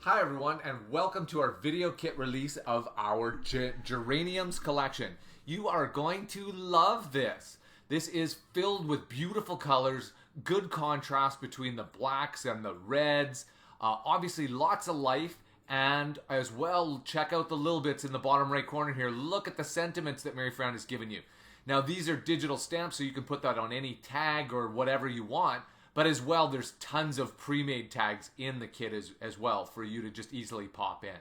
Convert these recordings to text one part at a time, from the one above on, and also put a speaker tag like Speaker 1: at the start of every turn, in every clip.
Speaker 1: Hi everyone, and welcome to our video kit release of our Geraniums Collection. You are going to love this. This is filled with beautiful colors, good contrast between the blacks and the reds, obviously lots of life, and as well, check out the little bits in the bottom right corner here. Look at the sentiments that Mary Fran has given you. Now these are digital stamps, so you can put that on any tag or whatever you want. But as well, there's tons of pre-made tags in the kit as well for you to just easily pop in.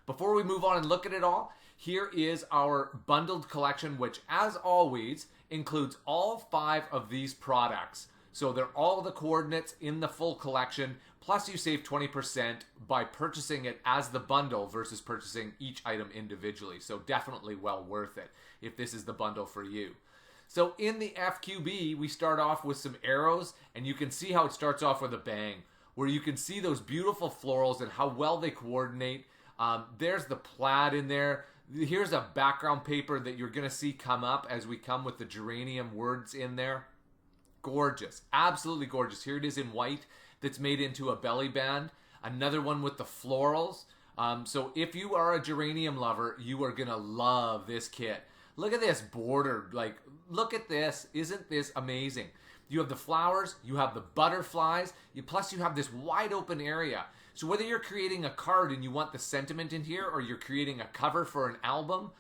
Speaker 1: Before we move on and look at it all, here is our bundled collection, which as always includes all 5 of these products. So they're all the coordinates in the full collection, plus you save 20% by purchasing it as the bundle versus purchasing each item individually. So definitely well worth it if this is the bundle for you. So in the FQB, we start off with some arrows, and you can see how it starts off with a bang, where you can see those beautiful florals and how well they coordinate. There's the plaid in there. Here's a background paper that you're going to see come up as we come with the geranium words in there. Gorgeous, absolutely gorgeous. Here it is in white that's made into a belly band. Another one with the florals. So if you are a geranium lover, you are going to love this kit. Look at this border, like, look at this. Isn't this amazing? You have the flowers, you have the butterflies, plus you have this wide open area. So whether you're creating a card and you want the sentiment in here, or you're creating a cover for an album,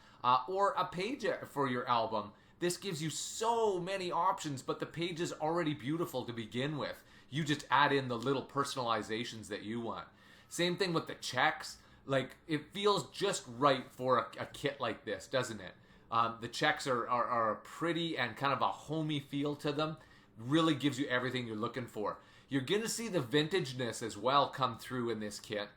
Speaker 1: or a page for your album, this gives you so many options, but the page is already beautiful to begin with. You just add in the little personalizations that you want. Same thing with the checks. Like, it feels just right for a kit like this, doesn't it? The checks are pretty and kind of a homey feel to them. Really gives you everything you're looking for. You're going to see the vintageness as well come through in this kit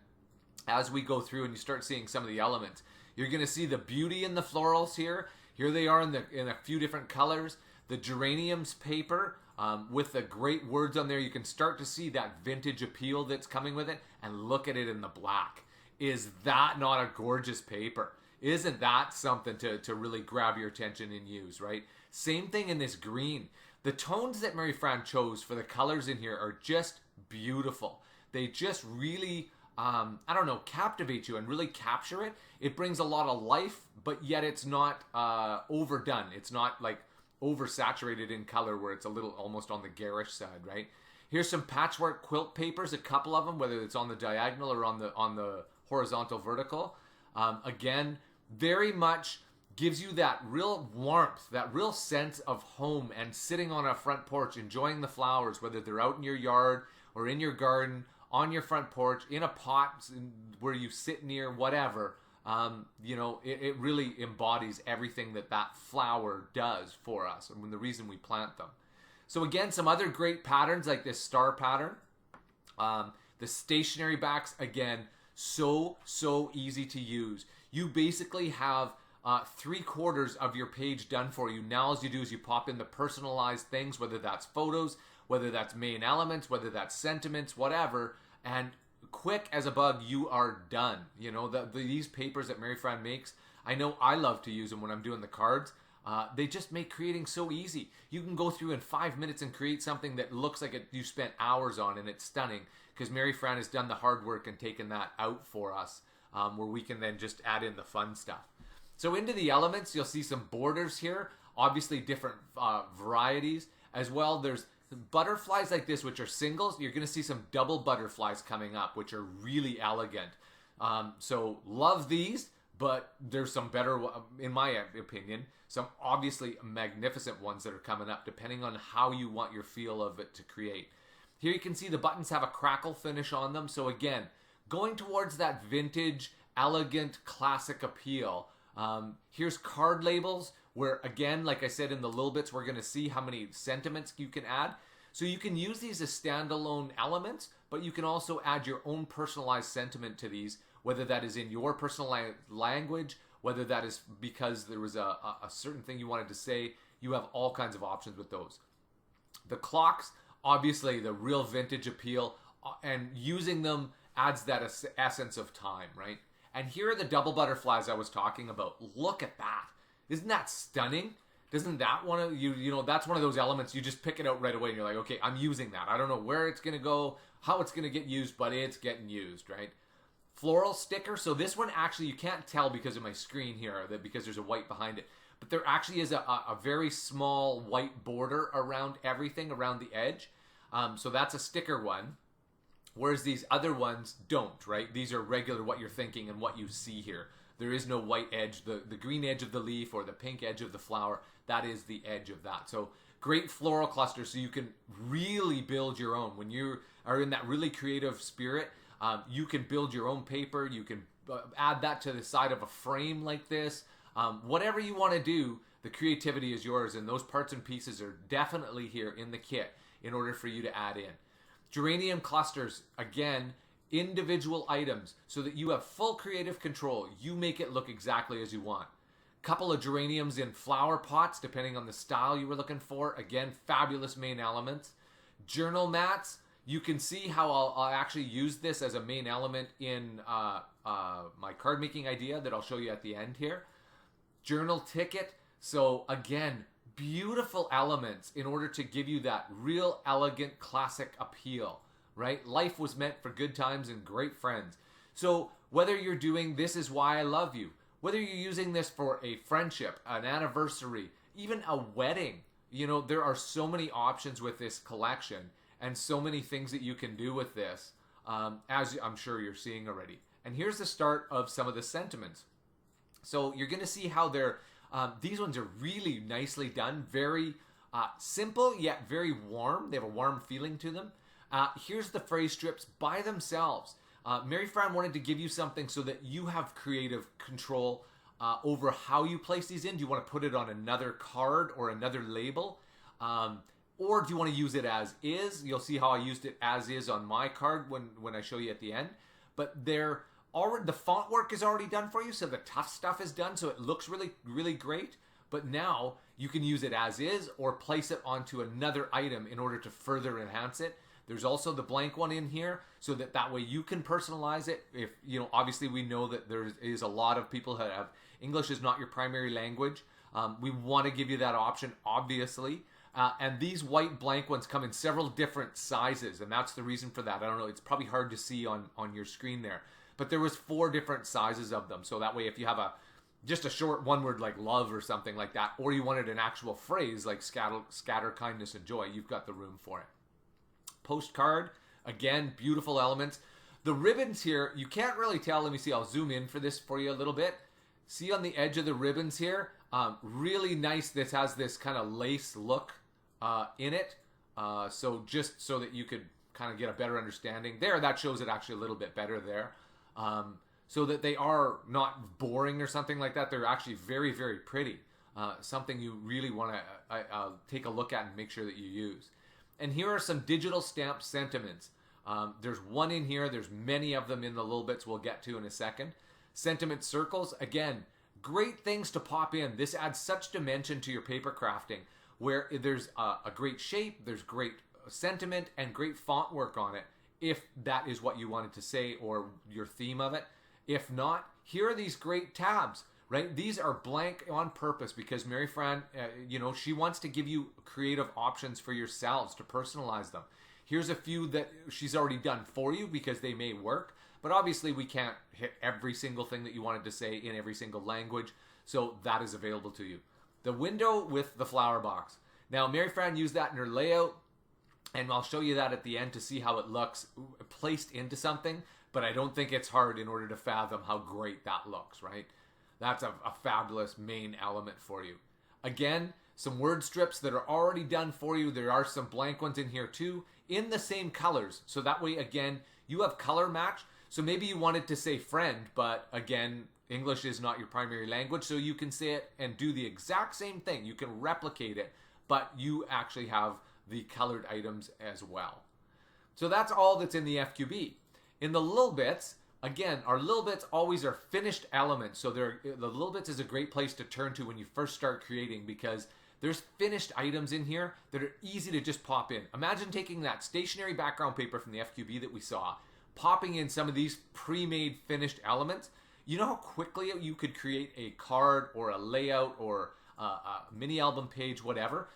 Speaker 1: as we go through and you start seeing some of the elements. You're going to see the beauty in the florals here. Here they are in a few different colors. The geraniums paper with the great words on there. You can start to see that vintage appeal that's coming with it. And look at it in the black. Is that not a gorgeous paper? Isn't that something to really grab your attention and use, right? Same thing in this green. The tones that Mary Fran chose for the colors in here are just beautiful. They just really, captivate you and really capture it. It brings a lot of life, but yet it's not overdone. It's not like oversaturated in color where it's a little almost on the garish side, right? Here's some patchwork quilt papers, a couple of them, whether it's on the diagonal or on the horizontal vertical. Again, very much gives you that real warmth, that real sense of home and sitting on a front porch, enjoying the flowers, whether they're out in your yard or in your garden, on your front porch, in a pot where you sit near, whatever. It really embodies everything that flower does for us and the reason we plant them. So again, some other great patterns like this star pattern. The stationary backs, again, so easy to use. You basically have 3/4 of your page done for you. Now all you do is you pop in the personalized things, whether that's photos, whether that's main elements, whether that's sentiments, whatever, and quick as a bug, you are done. You know, these papers that Mary Fran makes, I know I love to use them when I'm doing the cards. They just make creating so easy. You can go through in 5 minutes and create something that looks like you spent hours on, and it's stunning because Mary Fran has done the hard work and taken that out for us, where we can then just add in the fun stuff. So into the elements, you'll see some borders here, obviously different varieties. As well, there's butterflies like this, which are singles. You're going to see some double butterflies coming up, which are really elegant. So love these. But there's some better, in my opinion, some obviously magnificent ones that are coming up, depending on how you want your feel of it to create. Here you can see the buttons have a crackle finish on them. So again, going towards that vintage, elegant, classic appeal. Here's card labels, where again, like I said, in the little bits, we're going to see how many sentiments you can add. So you can use these as standalone elements, but you can also add your own personalized sentiment to these, whether that is in your personal language, whether that is because there was a certain thing you wanted to say. You have all kinds of options with those. The clocks, obviously the real vintage appeal, and using them adds that essence of time, right? And here are the double butterflies I was talking about. Look at that. Isn't that stunning? Doesn't that one of that's one of those elements you just pick it out right away and you're like, okay, I'm using that. I don't know where it's going to go, how it's going to get used, but it's getting used, right? floral sticker. So this one actually, you can't tell because of my screen here, because there's a white behind it. But there actually is a very small white border around everything, around the edge. So that's a sticker one. Whereas these other ones don't, right? These are regular what you're thinking and what you see here. There is no white edge. The green edge of the leaf or the pink edge of the flower, that is the edge of that. So great floral cluster, so you can really build your own. When you are in that really creative spirit, you can build your own paper. You can add that to the side of a frame like this. Whatever you want to do, the creativity is yours, and those parts and pieces are definitely here in the kit in order for you to add in. Geranium clusters, again, individual items so that you have full creative control. You make it look exactly as you want. Couple of geraniums in flower pots, depending on the style you were looking for. Again, fabulous main elements. Journal mats. You can see how I'll actually use this as a main element in my card making idea that I'll show you at the end here. Journal ticket. So again, beautiful elements in order to give you that real elegant classic appeal, right? Life was meant for good times and great friends. So whether you're doing This Is Why I Love You, whether you're using this for a friendship, an anniversary, even a wedding, you know, there are so many options with this collection and so many things that you can do with this, as I'm sure you're seeing already. And here's the start of some of the sentiments. So you're going to see how these ones are really nicely done, very simple yet very warm. They have a warm feeling to them. Here's the phrase strips by themselves. Mary Fran wanted to give you something so that you have creative control over how you place these in. Do you want to put it on another card or another label? Or do you want to use it as is? You'll see how I used it as is on my card when I show you at the end. But the font work is already done for you, so the tough stuff is done, so it looks really, really great. But now you can use it as is or place it onto another item in order to further enhance it. There's also the blank one in here, so that way you can personalize it. If you know, obviously we know that there is a lot of people that have English is not your primary language. We want to give you that option, obviously. And these white blank ones come in several different sizes, and that's the reason for that. I don't know, it's probably hard to see on your screen there. But there was 4 different sizes of them. So that way if you have just a short one word like love or something like that, or you wanted an actual phrase like scatter kindness and joy, you've got the room for it. Postcard, again, beautiful elements. The ribbons here, you can't really tell. Let me see, I'll zoom in for this for you a little bit. See on the edge of the ribbons here, really nice. This has this kind of lace look in it. So just so that you could kind of get a better understanding there, that shows it actually a little bit better there. So that they are not boring or something like that. They're actually very, very pretty. Something you really want to take a look at and make sure that you use. And here are some digital stamped sentiments. There's one in here. There's many of them in the little bits we'll get to in a second. Sentiment circles, again, great things to pop in. This adds such dimension to your paper crafting where there's a great shape, there's great sentiment, and great font work on it, if that is what you wanted to say or your theme of it. If not, here are these great tabs, right? These are blank on purpose because Mary Fran, she wants to give you creative options for yourselves to personalize them. Here's a few that she's already done for you because they may work, but obviously we can't hit every single thing that you wanted to say in every single language, so that is available to you. The window with the flower box. Now, Mary Fran used that in her layout, and I'll show you that at the end to see how it looks placed into something, but I don't think it's hard in order to fathom how great that looks, right? That's a fabulous main element for you. Again, some word strips that are already done for you. There are some blank ones in here too, in the same colors. So that way, again, you have color match. So maybe you wanted to say friend, but again, English is not your primary language, so you can say it and do the exact same thing. You can replicate it, but you actually have the colored items as well. So that's all that's in the FQB. In the little bits, again, our little bits always are finished elements. So the little bits is a great place to turn to when you first start creating because there's finished items in here that are easy to just pop in. Imagine taking that stationary background paper from the FQB that we saw, popping in some of these pre-made finished elements. You know how quickly you could create a card or a layout or a mini album page, whatever?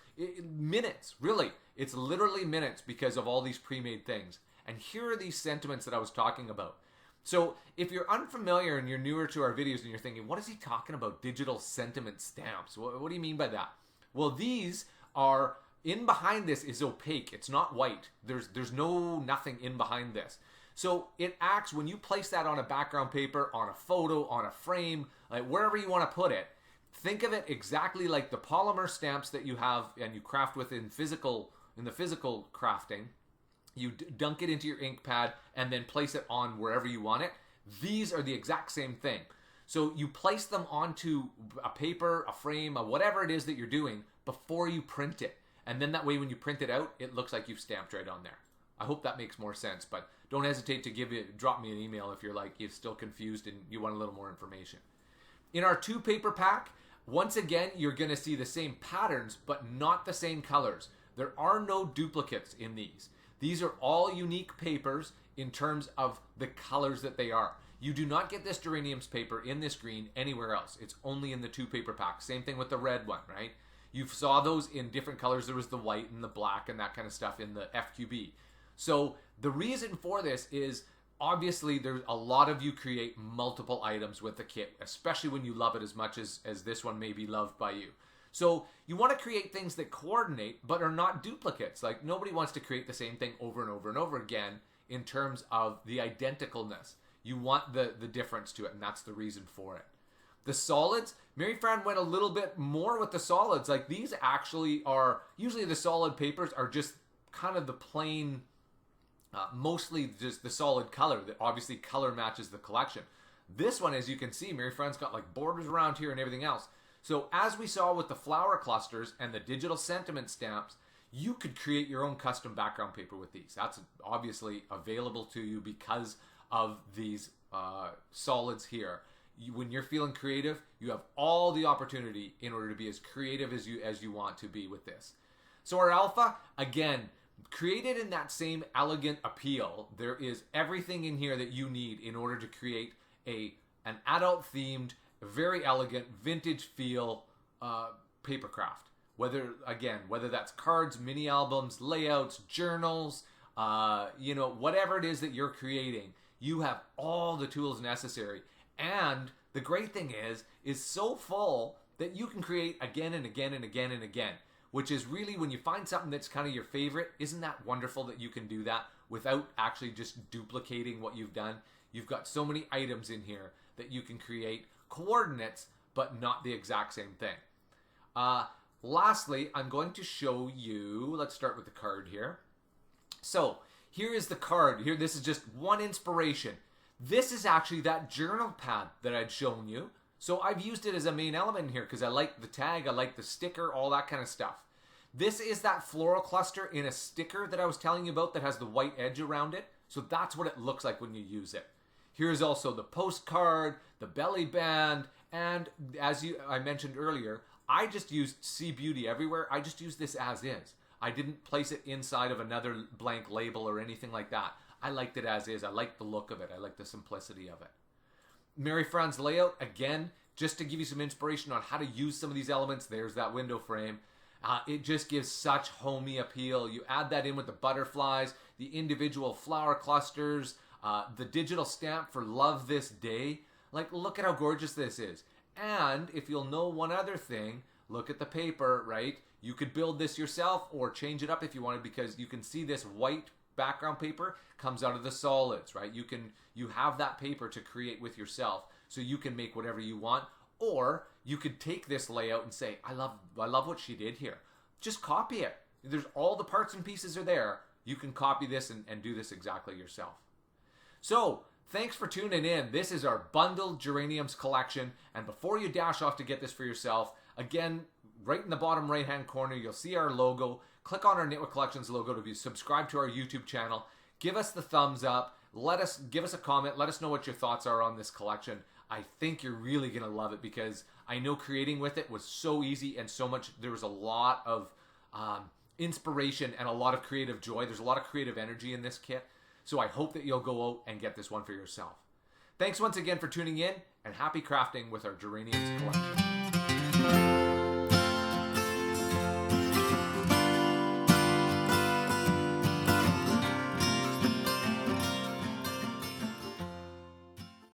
Speaker 1: Minutes, really. It's literally minutes because of all these pre-made things. And here are these sentiments that I was talking about. So if you're unfamiliar and you're newer to our videos and you're thinking, what is he talking about, digital sentiment stamps? What do you mean by that? Well, these are, in behind this is opaque. It's not white. There's nothing in behind this. So it acts, when you place that on a background paper, on a photo, on a frame, like wherever you want to put it, think of it exactly like the polymer stamps that you have and you craft with in the physical crafting. You dunk it into your ink pad and then place it on wherever you want it. These are the exact same thing. So you place them onto a paper, a frame, whatever it is that you're doing before you print it. And then that way when you print it out, it looks like you've stamped right on there. I hope that makes more sense, but don't hesitate to drop me an email if you're still confused and you want a little more information. In our 2-paper pack, once again, you're going to see the same patterns, but not the same colors. There are no duplicates in these. These are all unique papers in terms of the colors that they are. You do not get this geraniums paper in this green anywhere else. It's only in the 2-paper pack. Same thing with the red one, right? You saw those in different colors. There was the white and the black and that kind of stuff in the FQB. So the reason for this is, obviously, there's a lot of you create multiple items with the kit, especially when you love it as much as this one may be loved by you. So you want to create things that coordinate but are not duplicates. Like, nobody wants to create the same thing over and over and over again in terms of the identicalness. You want the difference to it, and that's the reason for it. The solids, Mary Fran went a little bit more with the solids. Like, these actually are, usually the solid papers are just kind of the plain, mostly just the solid color that obviously color matches the collection. This one, as you can see, Mary Fran's got like borders around here and everything else. So as we saw with the flower clusters and the digital sentiment stamps, you could create your own custom background paper with these. That's obviously available to you because of these solids here. When you're feeling creative, you have all the opportunity in order to be as creative as you want to be with this. So our alpha, again, created in that same elegant appeal. There is everything in here that you need in order to create an adult themed, very elegant, vintage feel paper craft. Whether that's cards, mini albums, layouts, journals, whatever it is that you're creating, you have all the tools necessary. And the great thing is so full that you can create again and again and again and again, which is really, when you find something that's kind of your favorite, isn't that wonderful that you can do that without actually just duplicating what you've done? You've got so many items in here that you can create coordinates, but not the exact same thing. Lastly, I'm going to show you, let's start with the card here. So here is the card. Here, this is just one inspiration. This is actually that journal pad that I'd shown you. So I've used it as a main element here because I like the tag, I like the sticker, all that kind of stuff. This is that floral cluster in a sticker that I was telling you about that has the white edge around it. So that's what it looks like when you use it. Here's also the postcard, the belly band, and as I mentioned earlier, I just used See Beauty Everywhere. I just used this as is. I didn't place it inside of another blank label or anything like that. I liked it as is. I like the look of it. I like the simplicity of it. Mary Fran's layout, again, just to give you some inspiration on how to use some of these elements. There's that window frame. It just gives such homey appeal. You add that in with the butterflies, the individual flower clusters, the digital stamp for Love This Day. Like, look at how gorgeous this is. And if you'll know one other thing, look at the paper, right? You could build this yourself or change it up if you wanted, because you can see this white background paper comes out of the solids, right? You have that paper to create with yourself, so you can make whatever you want. Or you could take this layout and say, I love what she did here. Just copy it. There's all the parts and pieces are there. You can copy this and do this exactly yourself. So thanks for tuning in. This is our bundled Geraniums collection. And before you dash off to get this for yourself, again, right in the bottom right-hand corner, you'll see our logo. Click on our Knit with Collections logo to be subscribed to our YouTube channel. Give us the thumbs up. Give us a comment. Let us know what your thoughts are on this collection. I think you're really going to love it, because I know creating with it was so easy and so much. There was a lot of inspiration and a lot of creative joy. There's a lot of creative energy in this kit. So I hope that you'll go out and get this one for yourself. Thanks once again for tuning in, and happy crafting with our Geraniums collection.